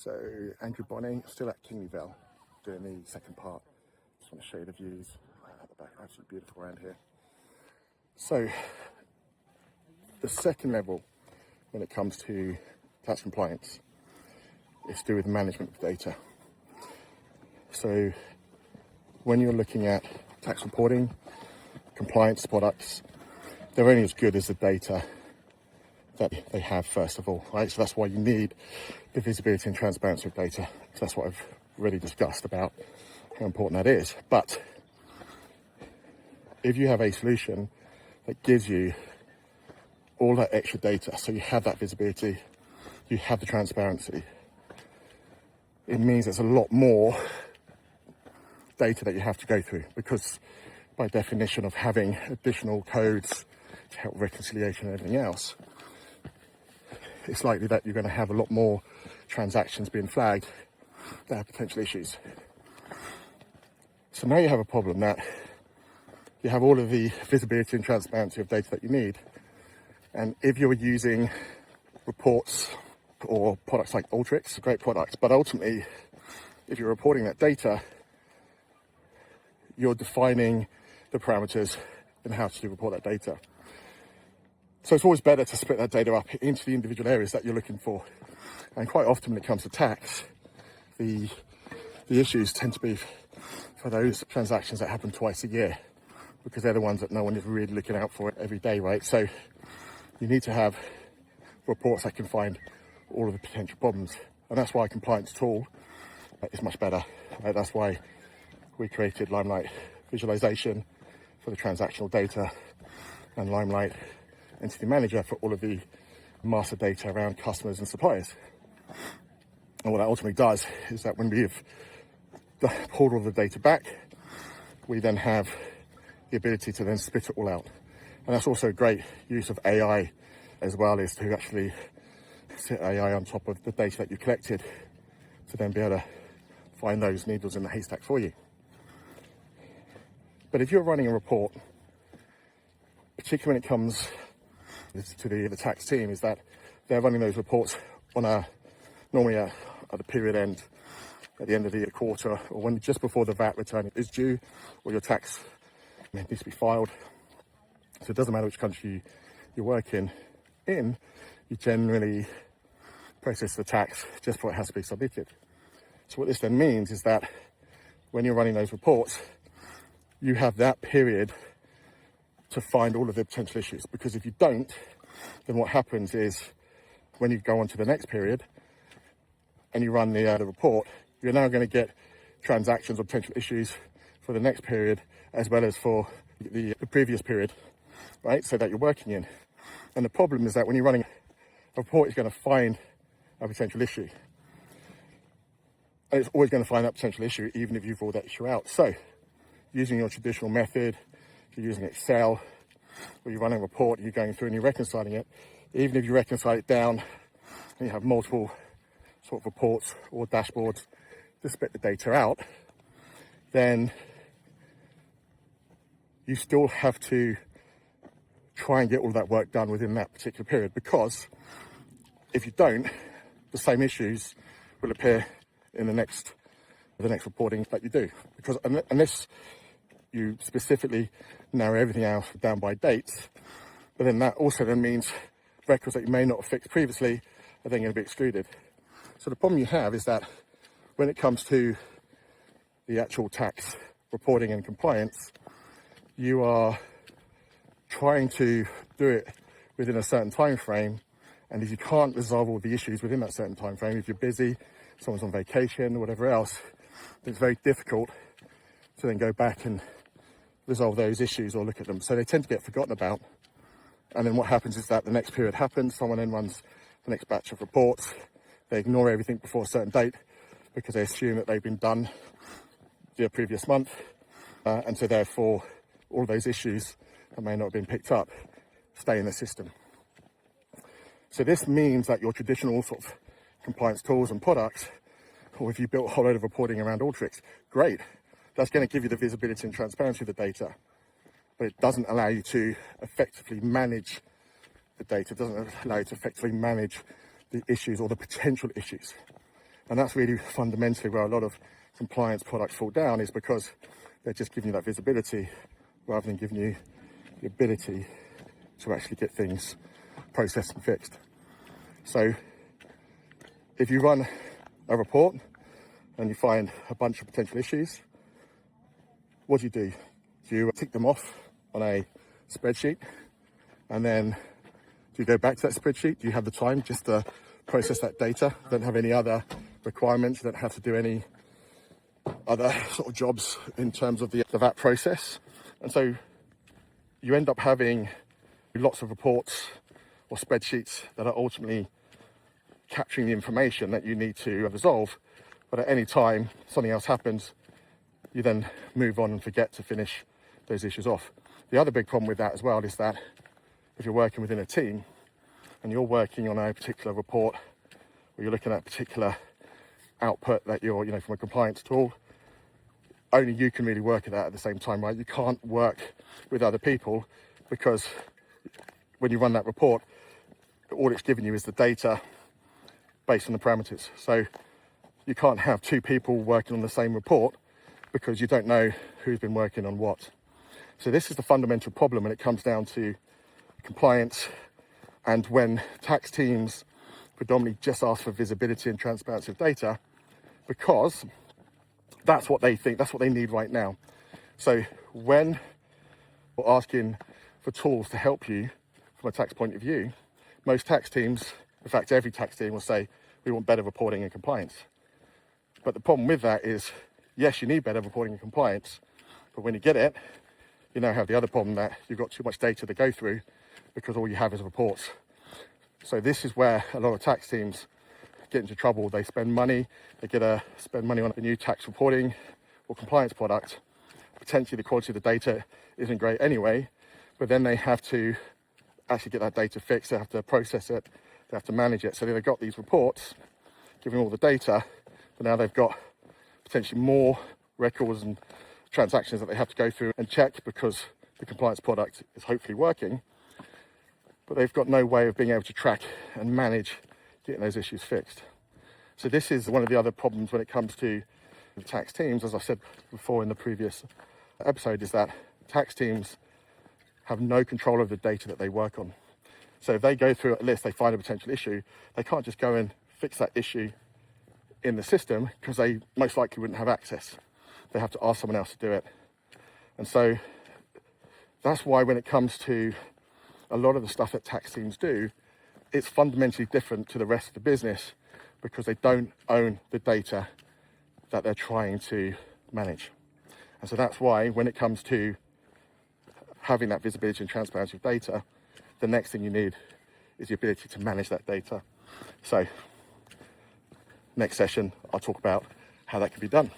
So Andrew Bohnet, still at Kingley Vale, doing the second part. Just want to show you the views at the back, absolutely beautiful around here. So the second level when it comes to tax compliance is to do with management of data. So when you're looking at tax reporting, compliance products, they're only as good as the data that they have first of all, right? So that's why you need the visibility and transparency of data. So that's what I've already discussed about how important that is. But if you have a solution that gives you all that extra data, so you have that visibility, you have the transparency, it means there's a lot more data that you have to go through, because by definition of having additional codes to help reconciliation and everything else, it's likely that you're going to have a lot more transactions being flagged that have potential issues. So now you have a problem that you have all of the visibility and transparency of data that you need. And if you're using reports or products like Alteryx, great products, but ultimately, if you're reporting that data, you're defining the parameters in how to report that data. So it's always better to split that data up into the individual areas that you're looking for. And quite often when it comes to tax, the issues tend to be for those transactions that happen twice a year, because they're the ones that no one is really looking out for every day, right? So you need to have reports that can find all of the potential problems. And that's why a compliance tool is much better. Right? That's why we created LimeLyte Visualization for the transactional data and LimeLyte Entity Manager for all of the master data around customers and suppliers. And what that ultimately does is that when we've pulled all the data back, we then have the ability to then spit it all out. And that's also a great use of AI as well, is to actually sit AI on top of the data that you collected to then be able to find those needles in the haystack for you. But if you're running a report, particularly when it comes to the tax team, is that they're running those reports on normally at the period end, at the end of the quarter, or when just before the VAT return is due, or your tax needs to be filed. So it doesn't matter which country you're working in, you generally process the tax just before it has to be submitted. So what this then means is that when you're running those reports, you have that period to find all of the potential issues, because if you don't, then what happens is when you go on to the next period and you run the report, you're now going to get transactions or potential issues for the next period as well as for the previous period, right? So that you're working in. And the problem is that when you're running a report, it's going to find a potential issue. And it's always going to find that potential issue, even if you've ruled that issue out. So using your traditional method, if you're using Excel, or you're running a report, you're going through and you're reconciling it, even if you reconcile it down and you have multiple sort of reports or dashboards to split the data out, then you still have to try and get all that work done within that particular period, because if you don't, the same issues will appear in the next reporting that you do. Because unless you specifically narrow everything else down by dates, but then that also then means records that you may not have fixed previously are then going to be excluded. So the problem you have is that when it comes to the actual tax reporting and compliance, you are trying to do it within a certain time frame, and if you can't resolve all the issues within that certain time frame, if you're busy, someone's on vacation or whatever else, then it's very difficult to then go back and resolve those issues or look at them. So they tend to get forgotten about. And then what happens is that the next period happens, someone then runs the next batch of reports, they ignore everything before a certain date because they assume that they've been done the previous month. And so therefore, all those issues that may not have been picked up stay in the system. So this means that your traditional sort of compliance tools and products, or if you built a whole load of reporting around Alteryx, great. That's going to give you the visibility and transparency of the data, but it doesn't allow you to effectively manage the data. It doesn't allow you to effectively manage the issues or the potential issues. And that's really fundamentally where a lot of compliance products fall down, is because they're just giving you that visibility rather than giving you the ability to actually get things processed and fixed. So if you run a report and you find a bunch of potential issues, what do? Do you tick them off on a spreadsheet, and then do you go back to that spreadsheet? Do you have the time just to process that data? Don't have any other requirements, don't have to do any other sort of jobs in terms of that process. And so you end up having lots of reports or spreadsheets that are ultimately capturing the information that you need to resolve, but at any time something else happens, you then move on and forget to finish those issues off. The other big problem with that as well is that if you're working within a team and you're working on a particular report, or you're looking at a particular output that you're, from a compliance tool, only you can really work at that at the same time, right? You can't work with other people, because when you run that report, all it's giving you is the data based on the parameters. So you can't have two people working on the same report because you don't know who's been working on what. So this is the fundamental problem when it comes down to compliance, and when tax teams predominantly just ask for visibility and transparency of data, because that's what they think, that's what they need right now. So when we're asking for tools to help you from a tax point of view, most tax teams, in fact every tax team, will say we want better reporting and compliance. But the problem with that is, yes, you need better reporting and compliance, but when you get it, you now have the other problem that you've got too much data to go through because all you have is reports. So this is where a lot of tax teams get into trouble. They spend money, spend money on a new tax reporting or compliance product. Potentially the quality of the data isn't great anyway, but then they have to actually get that data fixed, they have to process it, they have to manage it. So they've got these reports giving all the data, but now they've got potentially more records and transactions that they have to go through and check, because the compliance product is hopefully working, but they've got no way of being able to track and manage getting those issues fixed. So this is one of the other problems when it comes to the tax teams, as I said before in the previous episode, is that tax teams have no control over the data that they work on. So if they go through a list, they find a potential issue, they can't just go and fix that issue in the system, because they most likely wouldn't have access. They have to ask someone else to do it. And so that's why when it comes to a lot of the stuff that tax teams do, it's fundamentally different to the rest of the business, because they don't own the data that they're trying to manage. And so that's why when it comes to having that visibility and transparency of data, the next thing you need is the ability to manage that data. So next session, I'll talk about how that can be done.